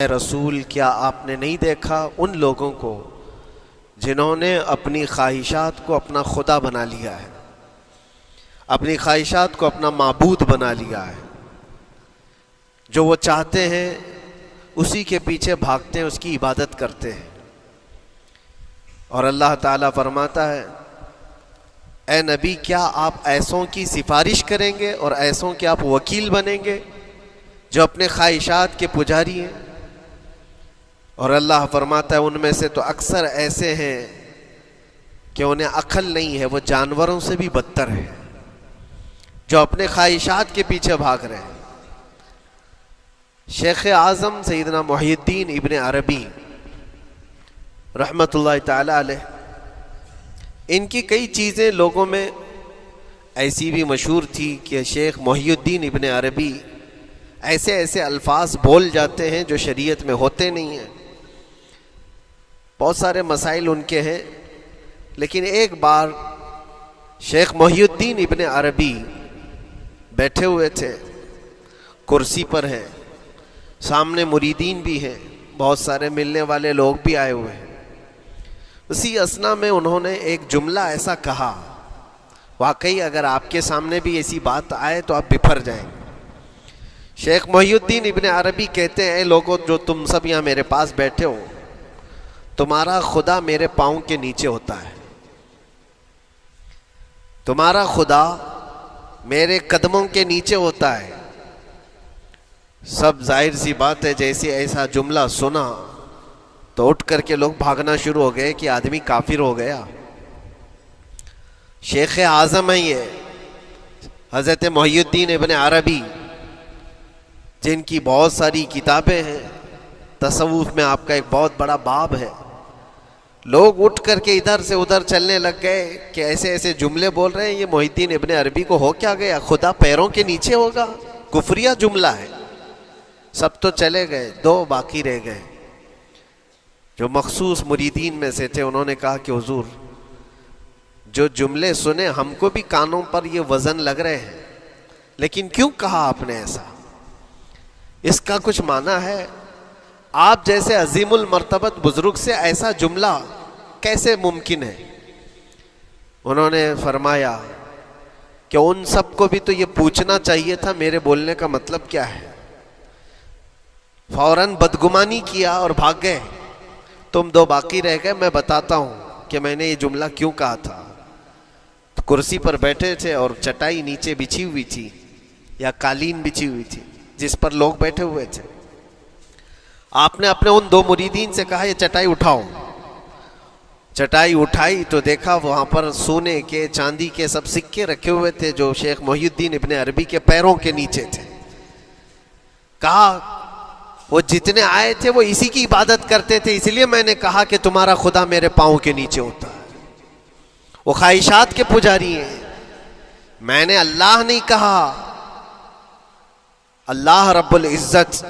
اے رسول کیا آپ نے نہیں دیکھا ان لوگوں کو جنہوں نے اپنی خواہشات کو اپنا خدا بنا لیا ہے، اپنی خواہشات کو اپنا معبود بنا لیا ہے، جو وہ چاہتے ہیں اسی کے پیچھے بھاگتے ہیں، اس کی عبادت کرتے ہیں۔ اور اللہ تعالیٰ فرماتا ہے اے نبی کیا آپ ایسوں کی سفارش کریں گے اور ایسوں کے آپ وکیل بنیں گے جو اپنے خواہشات کے پجاری ہیں؟ اور اللہ فرماتا ہے ان میں سے تو اکثر ایسے ہیں کہ انہیں عقل نہیں ہے، وہ جانوروں سے بھی بدتر ہے، جو اپنے خواہشات کے پیچھے بھاگ رہے ہیں۔ شیخ اعظم سیدنا محی الدین ابن عربی رحمۃ اللہ تعالی علیہ، ان کی کئی چیزیں لوگوں میں ایسی بھی مشہور تھی کہ شیخ محی الدین ابن عربی ایسے ایسے الفاظ بول جاتے ہیں جو شریعت میں ہوتے نہیں ہیں۔ بہت سارے مسائل ان کے ہیں، لیکن ایک بار شیخ محی الدین ابن عربی بیٹھے ہوئے تھے، کرسی پر ہیں، سامنے مریدین بھی ہیں، بہت سارے ملنے والے لوگ بھی آئے ہوئے ہیں۔ اسی اثنا میں انہوں نے ایک جملہ ایسا کہا، واقعی اگر آپ کے سامنے بھی ایسی بات آئے تو آپ بپھر جائیں۔ شیخ محی الدین ابن عربی کہتے ہیں اے لوگوں جو تم سب یہاں میرے پاس بیٹھے ہو، تمہارا خدا میرے پاؤں کے نیچے ہوتا ہے، تمہارا خدا میرے قدموں کے نیچے ہوتا ہے۔ سب ظاہر سی بات ہے جیسے ایسا جملہ سنا تو اٹھ کر کے لوگ بھاگنا شروع ہو گئے کہ آدمی کافر ہو گیا۔ شیخ اعظم ہیں یہ حضرت محی الدین ابن عربی، جن کی بہت ساری کتابیں ہیں، تصوف میں آپ کا ایک بہت بڑا باب ہے۔ لوگ اٹھ کر کے ادھر سے ادھر چلنے لگ گئے کہ ایسے ایسے جملے بول رہے ہیں، یہ محی الدین ابن عربی کو ہو کیا گیا، خدا پیروں کے نیچے ہوگا، کفریہ جملہ ہے۔ سب تو چلے گئے، دو باقی رہ گئے جو مخصوص مریدین میں سے تھے۔ انہوں نے کہا کہ حضور جو جملے سنے ہم کو بھی کانوں پر یہ وزن لگ رہے ہیں، لیکن کیوں کہا آپ نے ایسا؟ اس کا کچھ معنی ہے؟ آپ جیسے عظیم المرتبت بزرگ سے ایسا جملہ کیسے ممکن ہے؟ انہوں نے فرمایا کہ ان سب کو بھی تو یہ پوچھنا چاہیے تھا میرے بولنے کا مطلب کیا ہے، فوراً بدگمانی کیا اور بھاگ گئے۔ تم دو باقی رہ گئے، میں بتاتا ہوں کہ میں نے یہ جملہ کیوں کہا تھا۔ تو کرسی پر بیٹھے تھے اور چٹائی نیچے بچھی ہوئی تھی یا قالین بچھی ہوئی تھی جس پر لوگ بیٹھے ہوئے تھے۔ آپ نے اپنے ان دو مریدین سے کہا یہ چٹائی اٹھاؤ۔ چٹائی اٹھائی تو دیکھا وہاں پر سونے کے چاندی کے سب سکے رکھے ہوئے تھے جو شیخ محی الدین ابن عربی کے پیروں کے نیچے تھے۔ کہا وہ جتنے آئے تھے وہ اسی کی عبادت کرتے تھے، اس لیے میں نے کہا کہ تمہارا خدا میرے پاؤں کے نیچے ہوتا ہے، وہ خواہشات کے پجاری ہیں۔ میں نے اللہ نہیں کہا، اللہ رب العزت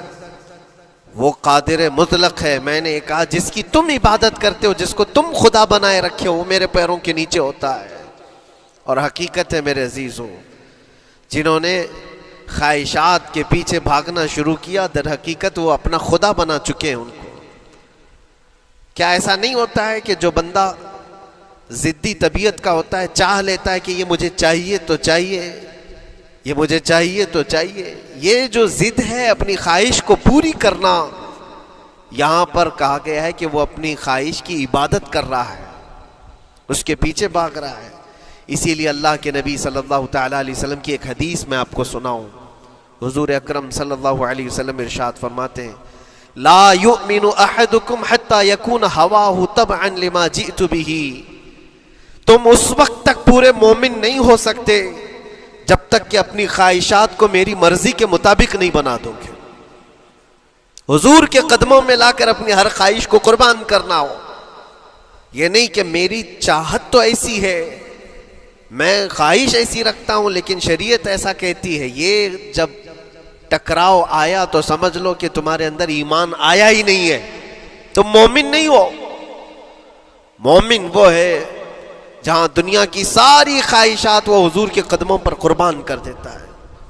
وہ قادر مطلق ہے۔ میں نے کہا جس کی تم عبادت کرتے ہو، جس کو تم خدا بنائے رکھے ہو، وہ میرے پیروں کے نیچے ہوتا ہے۔ اور حقیقت ہے میرے عزیزوں، جنہوں نے خواہشات کے پیچھے بھاگنا شروع کیا، در حقیقت وہ اپنا خدا بنا چکے ہیں ان کو۔ کیا ایسا نہیں ہوتا ہے کہ جو بندہ ضدی طبیعت کا ہوتا ہے چاہ لیتا ہے کہ یہ مجھے چاہیے تو چاہیے، یہ مجھے چاہیے تو چاہیے؟ یہ جو ضد ہے اپنی خواہش کو پوری کرنا، یہاں پر کہا گیا ہے کہ وہ اپنی خواہش کی عبادت کر رہا ہے، اس کے پیچھے بھاگ رہا ہے۔ اسی لیے اللہ کے نبی صلی اللہ تعالیٰ علیہ وسلم کی ایک حدیث میں آپ کو سناؤں۔ حضور اکرم صلی اللہ علیہ وسلم ارشاد فرماتے ہیں لا یؤمن احدکم حتی یکون ہواہ تبعا لما جئت بہ، تم اس وقت تک پورے مومن نہیں ہو سکتے جب تک کہ اپنی خواہشات کو میری مرضی کے مطابق نہیں بنا دو گے۔ حضور کے قدموں میں لا کر اپنی ہر خواہش کو قربان کرنا ہو، یہ نہیں کہ میری چاہت تو ایسی ہے، میں خواہش ایسی رکھتا ہوں لیکن شریعت ایسا کہتی ہے۔ یہ جب ٹکراؤ آیا تو سمجھ لو کہ تمہارے اندر ایمان آیا ہی نہیں ہے، تم مومن نہیں ہو۔ مومن وہ ہے جہاں دنیا کی ساری خواہشات وہ حضور کے قدموں پر قربان کر دیتا ہے،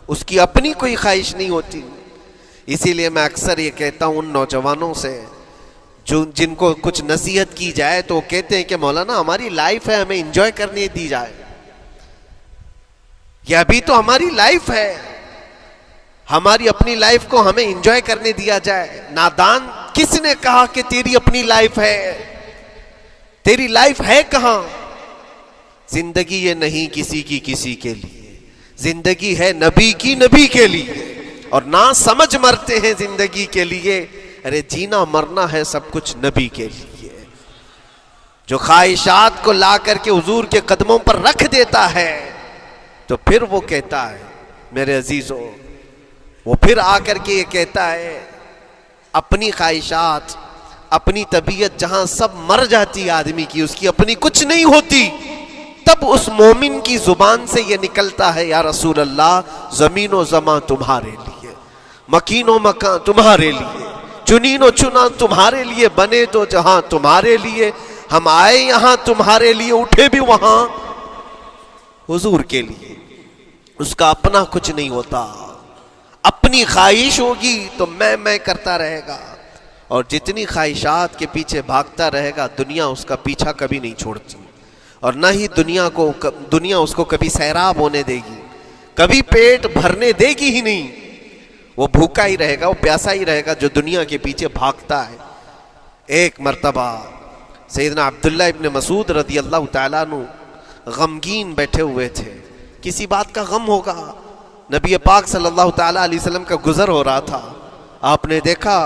اس کی اپنی کوئی خواہش نہیں ہوتی۔ اسی لیے میں اکثر یہ کہتا ہوں ان نوجوانوں سے جو جن کو کچھ نصیحت کی جائے تو وہ کہتے ہیں کہ مولانا ہماری لائف ہے، ہمیں انجوائے کرنے دی جائے. یہ ابھی تو ہماری لائف ہے، ہماری اپنی لائف کو ہمیں انجوائے کرنے دیا جائے. نادان، کس نے کہا کہ تیری اپنی لائف ہے؟ تیری لائف ہے کہاں؟ زندگی یہ نہیں کسی کی کسی کے لیے، زندگی ہے نبی کی نبی کے لیے. اور نہ سمجھ مرتے ہیں زندگی کے لیے، ارے جینا مرنا ہے سب کچھ نبی کے لیے. جو خواہشات کو لا کر کے حضور کے قدموں پر رکھ دیتا ہے تو پھر وہ کہتا ہے میرے عزیزو، وہ پھر آ کر کے یہ کہتا ہے اپنی خواہشات، اپنی طبیعت جہاں سب مر جاتی آدمی کی، اس کی اپنی کچھ نہیں ہوتی، تب اس مومن کی زبان سے یہ نکلتا ہے یا رسول اللہ زمین و زمان تمہارے لیے، مکین و مکان تمہارے لیے، چنین و چنا تمہارے لیے، بنے تو جہاں تمہارے لیے، ہم آئے یہاں تمہارے لیے، اٹھے بھی وہاں حضور کے لیے. اس کا اپنا کچھ نہیں ہوتا، اپنی خواہش ہوگی تو میں کرتا رہے گا، اور جتنی خواہشات کے پیچھے بھاگتا رہے گا دنیا اس کا پیچھا کبھی نہیں چھوڑتی، اور نہ ہی دنیا اس کو کبھی سیراب ہونے دے گی، کبھی پیٹ بھرنے دے گی ہی نہیں. وہ بھوکا ہی رہے گا، وہ پیاسا ہی رہے گا جو دنیا کے پیچھے بھاگتا ہے. ایک مرتبہ سیدنا عبداللہ ابن مسعود رضی اللہ تعالیٰ عنہ غمگین بیٹھے ہوئے تھے، کسی بات کا غم ہوگا. نبی پاک صلی اللہ تعالیٰ علیہ وسلم کا گزر ہو رہا تھا، آپ نے دیکھا،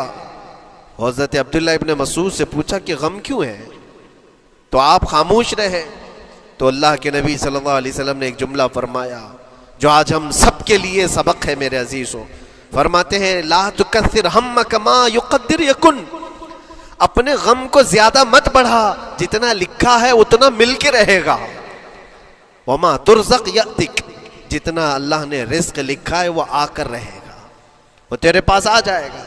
حضرت عبداللہ ابن مسعود سے پوچھا کہ غم کیوں ہے؟ تو آپ خاموش رہے. تو اللہ کے نبی صلی اللہ علیہ وسلم نے ایک جملہ فرمایا جو آج ہم سب کے لیے سبق ہے میرے عزیزوں. فرماتے ہیں لا تکثر ہمک ما یقدر یکن، اپنے غم کو زیادہ مت بڑھا، جتنا لکھا ہے اتنا مل کے رہے گا. وما ترزق یأتک، جتنا اللہ نے رزق لکھا ہے وہ آ کر رہے گا، وہ تیرے پاس آ جائے گا.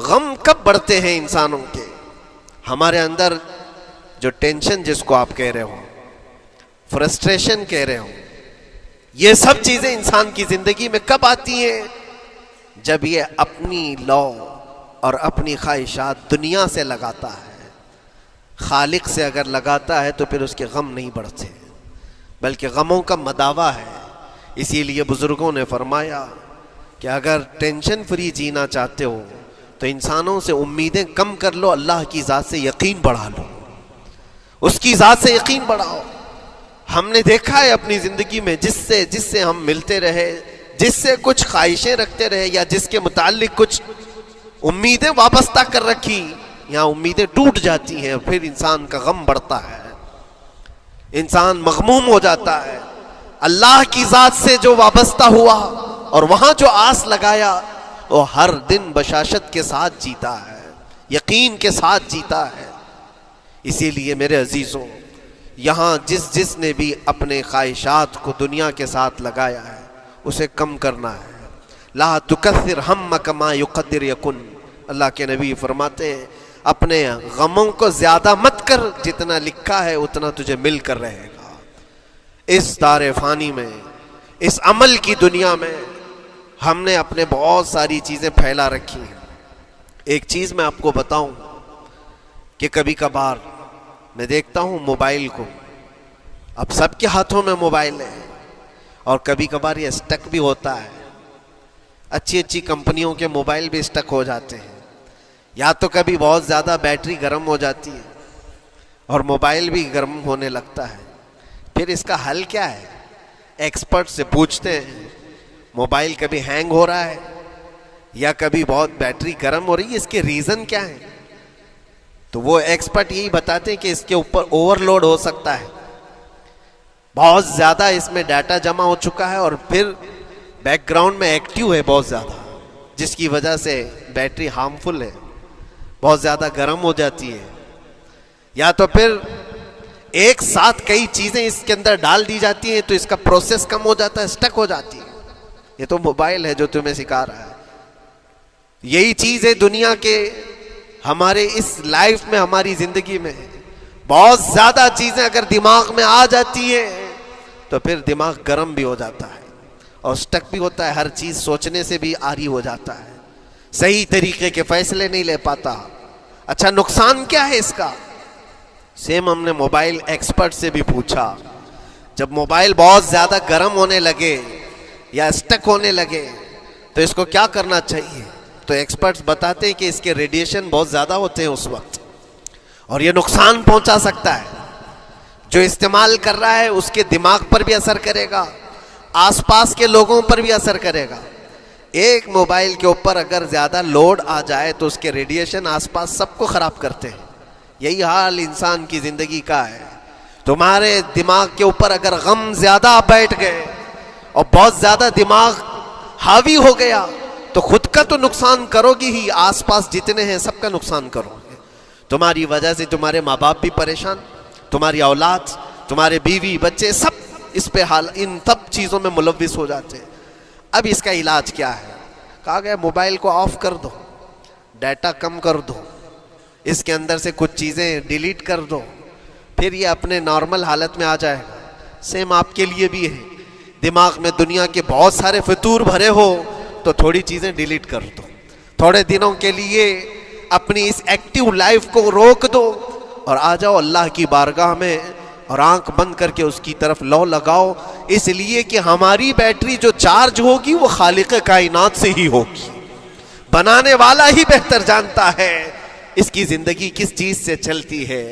غم کب بڑھتے ہیں انسانوں کے؟ ہمارے اندر جو ٹینشن جس کو آپ کہہ رہے ہو، فرسٹریشن کہہ رہے ہو، یہ سب چیزیں انسان کی زندگی میں کب آتی ہیں؟ جب یہ اپنی لو اور اپنی خواہشات دنیا سے لگاتا ہے. خالق سے اگر لگاتا ہے تو پھر اس کے غم نہیں بڑھتے، بلکہ غموں کا مداوع ہے. اسی لیے بزرگوں نے فرمایا کہ اگر ٹینشن فری جینا چاہتے ہو تو انسانوں سے امیدیں کم کر لو، اللہ کی ذات سے یقین بڑھا لو، اس کی ذات سے یقین بڑھاؤ. ہم نے دیکھا ہے اپنی زندگی میں جس سے ہم ملتے رہے، جس سے کچھ خواہشیں رکھتے رہے یا جس کے متعلق کچھ امیدیں وابستہ کر رکھی، یہاں امیدیں ٹوٹ جاتی ہیں، پھر انسان کا غم بڑھتا ہے، انسان مغموم ہو جاتا ہے. اللہ کی ذات سے جو وابستہ ہوا اور وہاں جو آس لگایا وہ ہر دن بشاشت کے ساتھ جیتا ہے، یقین کے ساتھ جیتا ہے. اسی لیے میرے عزیزوں، یہاں جس نے بھی اپنے خواہشات کو دنیا کے ساتھ لگایا ہے اسے کم کرنا ہے. لا تکثر ہمک ما یقدر یکن، اللہ کے نبی فرماتے ہیں اپنے غموں کو زیادہ مت کر، جتنا لکھا ہے اتنا تجھے مل کر رہے گا. اس دار فانی میں، اس عمل کی دنیا میں ہم نے اپنے بہت ساری چیزیں پھیلا رکھی ہیں. ایک چیز میں آپ کو بتاؤں کہ کبھی کبھار میں دیکھتا ہوں موبائل کو، اب سب کے ہاتھوں میں موبائل ہے، اور کبھی کبھار یہ اسٹک بھی ہوتا ہے. اچھی کمپنیوں کے موبائل بھی اسٹک ہو جاتے ہیں، یا تو کبھی بہت زیادہ بیٹری گرم ہو جاتی ہے اور موبائل بھی گرم ہونے لگتا ہے. پھر اس کا حل کیا ہے؟ ایکسپرٹ سے پوچھتے ہیں موبائل کبھی ہینگ ہو رہا ہے یا کبھی بہت بیٹری گرم ہو رہی ہے، اس کے ریزن کیا ہے؟ تو وہ ایکسپرٹ یہی بتاتے ہیں کہ اس کے اوپر اوور لوڈ ہو سکتا ہے، بہت زیادہ اس میں ڈیٹا جمع ہو چکا ہے اور پھر بیک گراؤنڈ میں ایکٹیو ہے بہت زیادہ، جس کی وجہ سے بیٹری ہارمفل ہے، بہت زیادہ گرم ہو جاتی ہے. یا تو پھر ایک ساتھ کئی چیزیں اس کے اندر ڈال دی جاتی ہیں تو اس کا پروسیس کم ہو جاتا ہے، اسٹک ہو جاتی ہے. یہ تو موبائل ہے جو تمہیں سکھا رہا ہے. یہی چیز ہے دنیا کے ہمارے اس لائف میں، ہماری زندگی میں بہت زیادہ چیزیں اگر دماغ میں آ جاتی ہیں تو پھر دماغ گرم بھی ہو جاتا ہے اور اسٹک بھی ہوتا ہے، ہر چیز سوچنے سے بھی عاری ہو جاتا ہے. صحیح طریقے کے فیصلے نہیں لے پاتا. اچھا نقصان کیا ہے اس کا؟ سیم ہم نے موبائل ایکسپرٹ سے بھی پوچھا. جب موبائل بہت زیادہ گرم ہونے لگے یا اسٹک ہونے لگے تو اس کو کیا کرنا چاہیے؟ تو ایکسپرٹس بتاتے ہیں کہ اس کے ریڈیشن بہت زیادہ ہوتے ہیں اس وقت اور یہ نقصان پہنچا سکتا ہے. جو استعمال کر رہا ہے اس کے دماغ پر بھی اثر کرے گا, آس پاس کے لوگوں پر بھی اثر کرے گا. ایک موبائل کے اوپر اگر زیادہ لوڈ آ جائے تو اس کے ریڈیشن آس پاس سب کو خراب کرتے ہیں. یہی حال انسان کی زندگی کا ہے. تمہارے دماغ کے اوپر اگر غم زیادہ بیٹھ گئے اور بہت زیادہ دماغ حاوی ہو گیا تو خود کا تو نقصان کرو گی ہی, آس پاس جتنے ہیں سب کا نقصان کرو گے. تمہاری وجہ سے تمہارے ماں باپ بھی پریشان, تمہاری اولاد, تمہارے بیوی بچے سب اس پہ ان سب چیزوں میں ملوث ہو جاتے ہیں. اب اس کا علاج کیا ہے؟ کہا گیا موبائل کو آف کر دو, ڈیٹا کم کر دو, اس کے اندر سے کچھ چیزیں ڈیلیٹ کر دو, پھر یہ اپنے نارمل حالت میں آ جائے گا. سیم آپ کے لیے بھی ہے, دماغ میں دنیا کے بہت سارے فطور بھرے ہو تو تھوڑی چیزیں ڈیلیٹ کر دو, تھوڑے دنوں کے لیے اپنی اس ایکٹیو لائف کو روک دو اور آ جاؤ اللہ کی بارگاہ میں اور آنکھ بند کر کے اس کی طرف لو لگاؤ. اس لیے کہ ہماری بیٹری جو چارج ہوگی وہ خالق کائنات سے ہی ہوگی, بنانے والا ہی بہتر جانتا ہے اس کی زندگی کس چیز سے چلتی ہے.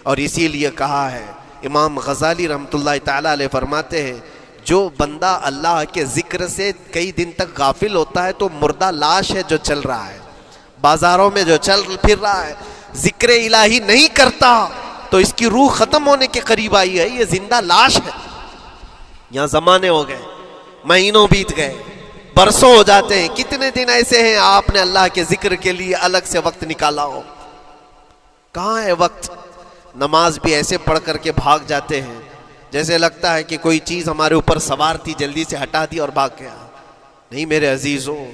اور اسی لیے کہا ہے, امام غزالی رحمۃ اللہ تعالی علیہ فرماتے ہیں جو بندہ اللہ کے ذکر سے کئی دن تک غافل ہوتا ہے تو مردہ لاش ہے جو چل رہا ہے, بازاروں میں جو چل پھر رہا ہے, ذکر الہی نہیں کرتا تو اس کی روح ختم ہونے کے قریب آئی ہے, یہ زندہ لاش ہے. یہاں زمانے ہو گئے, مہینوں بیت گئے, برسوں ہو جاتے ہیں. کتنے دن ایسے ہیں آپ نے اللہ کے ذکر کے لیے الگ سے وقت نکالا ہو؟ کہاں ہے وقت؟ نماز بھی ایسے پڑھ کر کے بھاگ جاتے ہیں جیسے لگتا ہے کہ کوئی چیز ہمارے اوپر سوار تھی, جلدی سے ہٹا دی اور بھاگ گیا. نہیں میرے عزیزوں,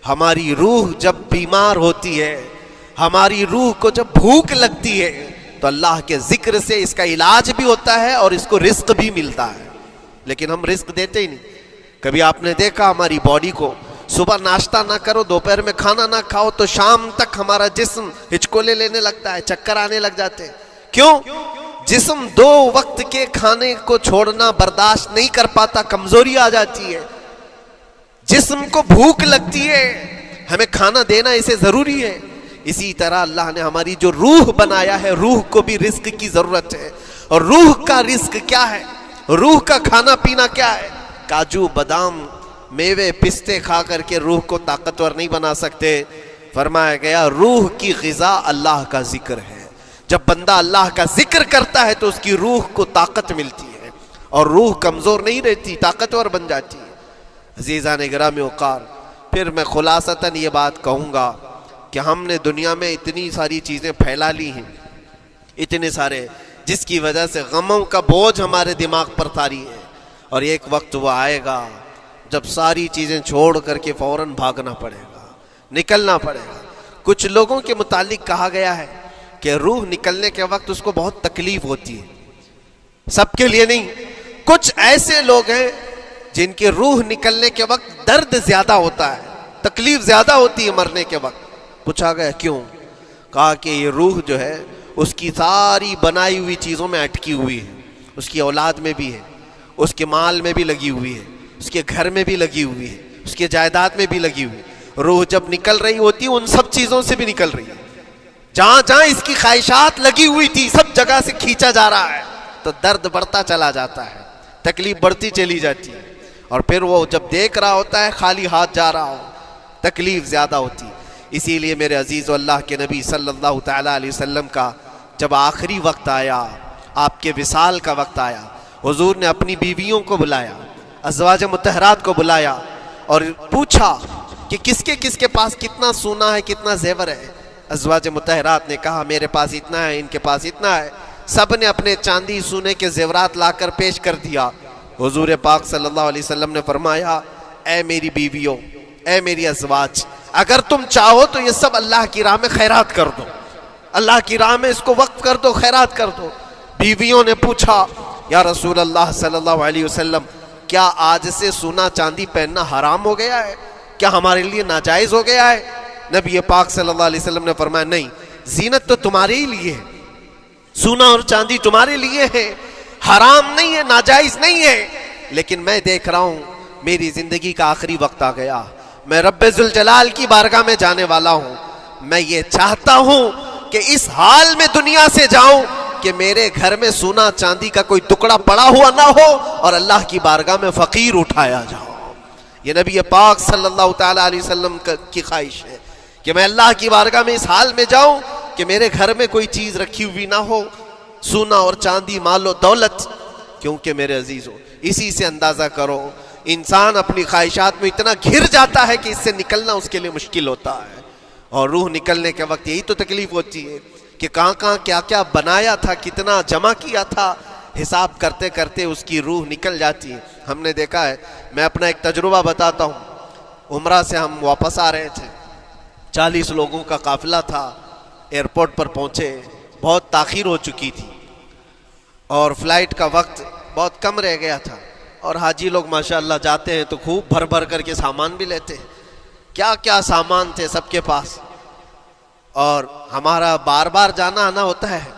ہماری روح جب بیمار ہوتی ہے, ہماری روح کو جب بھوک لگتی ہے تو اللہ کے ذکر سے اس کا علاج بھی ہوتا ہے اور اس کو رزق بھی ملتا ہے. لیکن ہم رزق دیتے ہی نہیں. کبھی آپ نے دیکھا ہماری باڈی کو, صبح ناشتہ نہ کرو, دوپہر میں کھانا نہ کھاؤ تو شام تک ہمارا جسم ہچکولے لینے لگتا ہے, چکر آنے لگ جاتے ہیں. کیوں؟ جسم 2 وقت کے کھانے کو چھوڑنا برداشت نہیں کر پاتا, کمزوری آ جاتی ہے, جسم کو بھوک لگتی ہے, ہمیں کھانا دینا اسے ضروری ہے. اسی طرح اللہ نے ہماری جو روح بنایا ہے, روح کو بھی رزق کی ضرورت ہے. اور روح کا رزق کیا ہے؟ روح کا کھانا پینا کیا ہے؟ کاجو بادام میوے پستے کھا کر کے روح کو طاقتور نہیں بنا سکتے. فرمایا گیا روح کی غذا اللہ کا ذکر ہے. جب بندہ اللہ کا ذکر کرتا ہے تو اس کی روح کو طاقت ملتی ہے اور روح کمزور نہیں رہتی, طاقتور بن جاتی ہے. عزیزان گرامی وقار, پھر میں خلاصتاً یہ بات کہوں گا کہ ہم نے دنیا میں اتنی ساری چیزیں پھیلا لی ہیں, اتنے سارے, جس کی وجہ سے غموں کا بوجھ ہمارے دماغ پر طاری ہے. اور ایک وقت وہ آئے گا جب ساری چیزیں چھوڑ کر کے فوراً بھاگنا پڑے گا, نکلنا پڑے گا. کچھ لوگوں کے متعلق کہا گیا ہے کہ روح نکلنے کے وقت اس کو بہت تکلیف ہوتی ہے, سب کے لیے نہیں. کچھ ایسے لوگ ہیں جن کی روح نکلنے کے وقت درد زیادہ ہوتا ہے, تکلیف زیادہ ہوتی ہے مرنے کے وقت. پوچھا گیا کیوں؟ کہا کہ یہ روح جو ہے اس کی ساری بنائی ہوئی چیزوں میں اٹکی ہوئی ہے, اس کی اولاد میں بھی ہے, اس کے مال میں بھی لگی ہوئی ہے, اس کے گھر میں بھی لگی ہوئی ہے, اس کے جائیداد میں بھی لگی ہوئی ہے. روح جب نکل رہی ہوتی ہے ان سب چیزوں سے بھی نکل رہی ہے, جہاں جہاں اس کی خواہشات لگی ہوئی تھی سب جگہ سے کھینچا جا رہا ہے, تو درد بڑھتا چلا جاتا ہے, تکلیف بڑھتی چلی جاتی ہے. اور پھر وہ جب دیکھ رہا ہوتا ہے خالی ہاتھ جا رہا ہو, تکلیف زیادہ ہوتی. اسی لیے میرے عزیز و اللہ کے نبی صلی اللہ تعالیٰ علیہ وسلم کا جب آخری وقت آیا, آپ کے وصال کا وقت آیا, حضور نے اپنی بیویوں کو بلایا, ازواج مطہرات کو بلایا اور پوچھا کہ کس کے پاس کتنا سونا ہے, کتنا زیور ہے. ازواج مطہرات نے کہا میرے پاس اتنا ہے, ان کے پاس اتنا ہے. سب نے اپنے چاندی سونے کے زیورات لا کر پیش کر دیا. حضور پاک صلی اللہ علیہ وسلم نے فرمایا اے میری بیویوں, اے میری ازواج, اگر تم چاہو تو یہ سب اللہ کی راہ میں خیرات کر دو, اللہ کی راہ میں اس کو وقف کر دو, خیرات کر دو. بیویوں نے پوچھا یا رسول اللہ صلی اللہ علیہ وسلم کیا آج سے سونا چاندی پہننا حرام ہو گیا ہے؟ کیا ہمارے لیے ناجائز ہو گیا ہے؟ نبی پاک صلی اللہ علیہ وسلم نے فرمایا نہیں، زینت تو تمہارے ہی لیے ہے، سونا اور چاندی تمہارے لیے ہے، حرام نہیں ہے، ناجائز نہیں ہے، لیکن میں دیکھ رہا ہوں میری زندگی کا آخری وقت آ گیا، میں رب ذوالجلال کی بارگاہ میں جانے والا ہوں، میں یہ چاہتا ہوں کہ اس حال میں دنیا سے جاؤں کہ میرے گھر میں سونا چاندی کا کوئی ٹکڑا پڑا ہوا نہ ہو اور اللہ کی بارگاہ میں فقیر اٹھایا جاؤ۔ یہ نبی پاک صلی اللہ تعالی علیہ وسلم کی خواہش ہے کہ میں اللہ کی بارگاہ میں اس حال میں جاؤں کہ میرے گھر میں کوئی چیز رکھی ہوئی نہ ہو، سونا اور چاندی، مال و دولت، کیونکہ میرے عزیزوں اسی سے اندازہ کرو انسان اپنی خواہشات میں اتنا گھر جاتا ہے کہ اس سے نکلنا اس کے لیے مشکل ہوتا ہے، اور روح نکلنے کے وقت یہی تو تکلیف ہوتی ہے کہ کہاں کہاں کیا کیا بنایا تھا، کتنا جمع کیا تھا، حساب کرتے کرتے اس کی روح نکل جاتی ہے۔ ہم نے دیکھا ہے، میں اپنا ایک تجربہ بتاتا ہوں، عمرہ سے ہم واپس آ رہے تھے، 40 لوگوں کا قافلہ تھا، ایئرپورٹ پر پہنچے، بہت تاخیر ہو چکی تھی اور فلائٹ کا وقت بہت کم رہ گیا تھا، اور حاجی لوگ ماشاءاللہ جاتے ہیں تو خوب بھر بھر کر کے سامان بھی لیتے ہیں، کیا کیا سامان تھے سب کے پاس، اور ہمارا بار بار جانا آنا ہوتا ہے،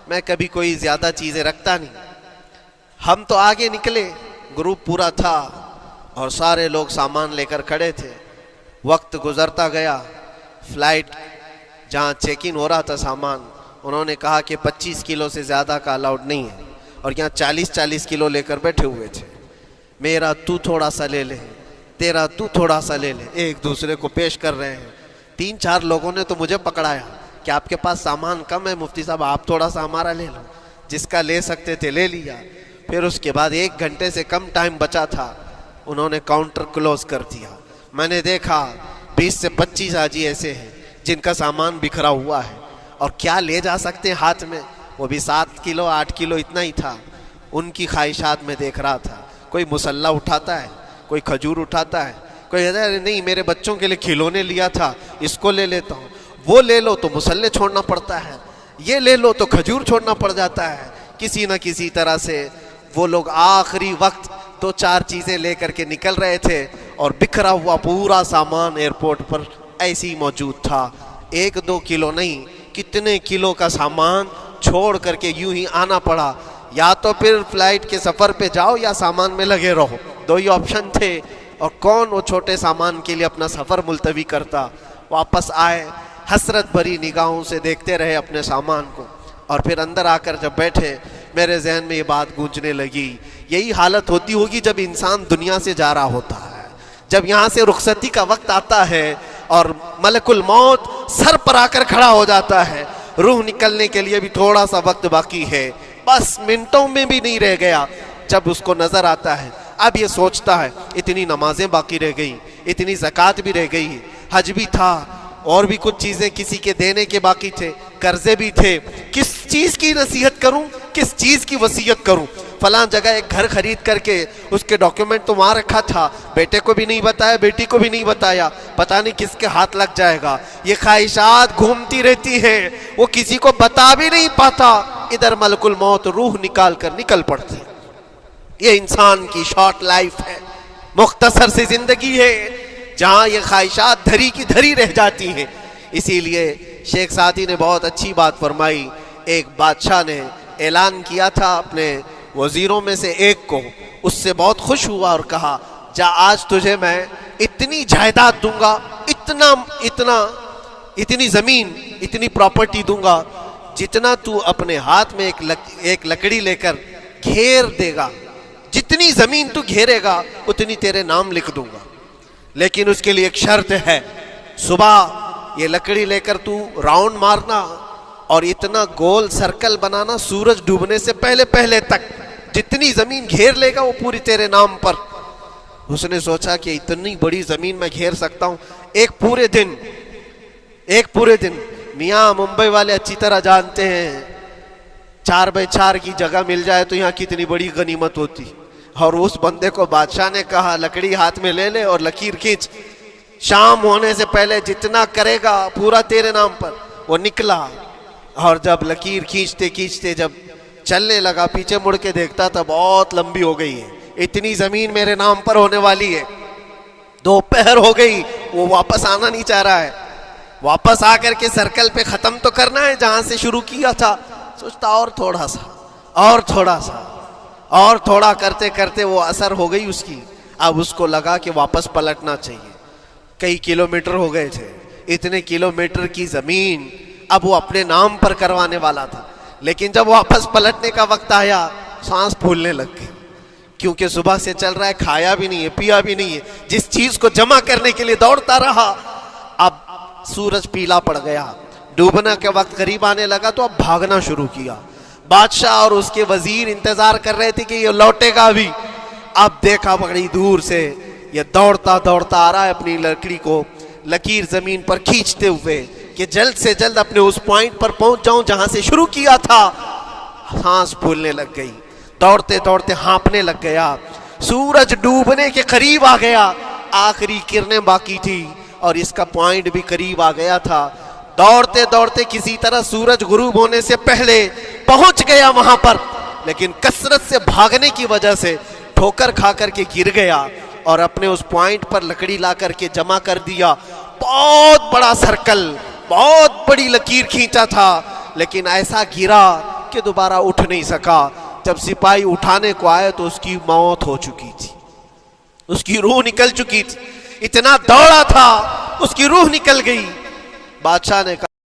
میں کبھی کوئی زیادہ چیزیں رکھتا نہیں۔ ہم تو آگے نکلے، گروپ پورا تھا اور سارے لوگ سامان لے کر کھڑے تھے، وقت گزرتا گیا، فلائٹ جہاں چیک ان ہو رہا تھا سامان، انہوں نے کہا کہ 25 کلو سے زیادہ کا الاؤڈ نہیں ہے، اور یہاں 40 کلو لے کر بیٹھے ہوئے تھے، میرا تو تھوڑا سا لے لے، تیرا تو تھوڑا سا لے لے، ایک دوسرے کو پیش کر رہے ہیں۔ 3-4 لوگوں نے تو مجھے پکڑایا کہ آپ کے پاس سامان کم ہے مفتی صاحب، آپ تھوڑا سا ہمارا لے لو، جس کا لے سکتے تھے لے لیا۔ پھر اس کے بعد 1 گھنٹے سے کم ٹائم بچا تھا، انہوں نے کاؤنٹر کلوز کر دیا۔ میں نے دیکھا 20 سے 25 حاجی ایسے ہیں جن کا سامان بکھرا ہوا ہے، اور کیا لے جا سکتے ہیں ہاتھ میں، وہ بھی 7 کلو 8 کلو اتنا ہی تھا۔ ان کی خواہشات میں دیکھ رہا تھا، کوئی مسلح اٹھاتا ہے، کوئی کھجور اٹھاتا ہے، کوئی کہتا ہے نہیں میرے بچوں کے لیے کھلونے لیا تھا اس کو لے لیتا ہوں، وہ لے لو تو مسلح چھوڑنا پڑتا ہے، یہ لے لو تو کھجور چھوڑنا پڑ جاتا ہے۔ کسی نہ کسی طرح سے وہ لوگ آخری وقت 2-4 چیزیں لے کر کے نکل رہے تھے، اور بکھرا ہوا پورا سامان ایئرپورٹ پر ایسے ہی موجود تھا، 1-2 کلو نہیں، کتنے کلو کا سامان چھوڑ کر کے یوں ہی آنا پڑا۔ یا تو پھر فلائٹ کے سفر پہ جاؤ یا سامان میں لگے رہو، 2 ہی آپشن تھے، اور کون وہ چھوٹے سامان کے لیے اپنا سفر ملتوی کرتا۔ واپس آئے، حسرت بھری نگاہوں سے دیکھتے رہے اپنے سامان کو، اور پھر اندر آ کر جب بیٹھے میرے ذہن میں یہ بات گونجنے لگی، یہی حالت ہوتی ہوگی جب انسان دنیا سے جا رہا ہوتا ہے، جب یہاں سے رخصتی کا وقت آتا ہے اور ملک الموت سر پر آ کر کھڑا ہو جاتا ہے، روح نکلنے کے لیے بھی تھوڑا سا وقت باقی ہے، بس منٹوں میں بھی نہیں رہ گیا، جب اس کو نظر آتا ہے، اب یہ سوچتا ہے اتنی نمازیں باقی رہ گئی، اتنی زکوٰۃ بھی رہ گئی، حج بھی تھا، اور بھی کچھ چیزیں کسی کے دینے کے باقی تھے، قرضے بھی تھے، کس چیز کی نصیحت کروں، کس چیز کی وصیت کروں؟ فلاں جگہ ایک گھر خرید کر کے اس کے ڈاکیومنٹ تو وہاں رکھا تھا، بیٹے کو بھی نہیں بتایا، بیٹی کو بھی نہیں بتایا، پتہ نہیں کس کے ہاتھ لگ جائے گا۔ یہ خواہشات گھومتی رہتی ہیں، وہ کسی کو بتا بھی نہیں پاتا، ادھر ملک الموت روح نکال کر نکل پڑتی۔ یہ انسان کی شارٹ لائف ہے، مختصر سی زندگی ہے، جہاں یہ خواہشات دھری کی دھری رہ جاتی ہیں۔ اسی لیے شیخ سعدی نے بہت اچھی بات فرمائی، ایک بادشاہ نے اعلان کیا تھا اپنے وزیروں میں سے ایک کو، اس سے بہت خوش ہوا اور کہا جا آج تجھے میں اتنی جائیداد دوں گا، اتنی زمین، اتنی پراپرٹی دوں گا، جتنا تو اپنے ہاتھ میں ایک لکڑی لے کر گھیر دے گا، جتنی زمین تو گھیرے گا اتنی تیرے نام لکھ دوں گا، لیکن اس کے لیے ایک شرط ہے، صبح یہ لکڑی لے کر تو راؤنڈ مارنا اور اتنا گول سرکل بنانا سورج ڈوبنے سے پہلے پہلے تک، جتنی زمین گھیر لے گا وہ پوری تیرے نام پر۔ اس نے سوچا کہ اتنی بڑی زمین میں گھیر سکتا ہوں، ایک پورے دن میاں ممبئی والے اچھی طرح جانتے ہیں 4x4 کی جگہ مل جائے تو یہاں کتنی بڑی غنیمت ہوتی، اور اس بندے کو بادشاہ نے کہا لکڑی ہاتھ میں لے لے اور لکیر کھینچ، شام ہونے سے پہلے جتنا کرے گا پورا تیرے نام پر۔ وہ نکلا، اور جب لکیر کھینچتے کھینچتے جب چلنے لگا، پیچھے مڑ کے دیکھتا تھا بہت لمبی ہو گئی ہے، اتنی زمین میرے نام پر ہونے والی ہے، 2 پہر ہو گئی، وہ واپس آنا نہیں چاہ رہا ہے۔ واپس آ کر کے سرکل پہ ختم تو کرنا ہے جہاں سے شروع کیا تھا. سوچتا اور تھوڑا سا اور تھوڑا سا اور تھوڑا کرتے کرتے وہ اثر ہو گئی اس کی. اب اس کو لگا کہ واپس پلٹنا چاہیے. کئی کلومیٹر ہو گئے تھے, اتنے کلومیٹر کی زمین اب وہ اپنے نام پر کروانے والا تھا. لیکن جب واپس پلٹنے کا وقت آیا سانس پھولنے لگ گئی, کیونکہ صبح سے چل رہا ہے, کھایا بھی نہیں ہے, پیا بھی نہیں ہے, جس چیز کو جمع کرنے کے لیے دوڑتا رہا. اب سورج پیلا پڑ گیا, ڈوبنا کے وقت قریب آنے لگا تو اب بھاگنا شروع کیا. بادشاہ اور اس کے وزیر انتظار کر رہے تھے کہ یہ لوٹے گا بھی. اب دیکھا بڑی دور سے یہ دوڑتا دوڑتا آ رہا ہے, اپنی لکڑی کو لکیر زمین پر کھینچتے ہوئے کہ جلد سے جلد اپنے اس پوائنٹ پر پہنچ جاؤں جہاں سے شروع کیا تھا. سانس پھولنے لگ گئی, دوڑتے دوڑتے ہانپنے لگ گیا. سورج ڈوبنے کے قریب آ گیا, آخری کرنیں باقی تھی اور اس کا پوائنٹ بھی قریب آ گیا تھا. دوڑتے دوڑتے کسی طرح سورج غروب ہونے سے پہلے پہنچ گیا وہاں پر, لیکن کثرت سے بھاگنے کی وجہ سے ٹھوکر کھا کر کے گر گیا اور اپنے اس پوائنٹ پر لکڑی لا کر کے جمع کر دیا. بہت بڑا سرکل, بہت بڑی لکیر کھینچا تھا, لیکن ایسا گرا کہ دوبارہ اٹھ نہیں سکا. جب سپاہی اٹھانے کو آئے تو اس کی موت ہو چکی تھی, اس کی روح نکل چکی تھی. اتنا دوڑا تھا اس کی روح نکل گئی. بادشاہ نے کہا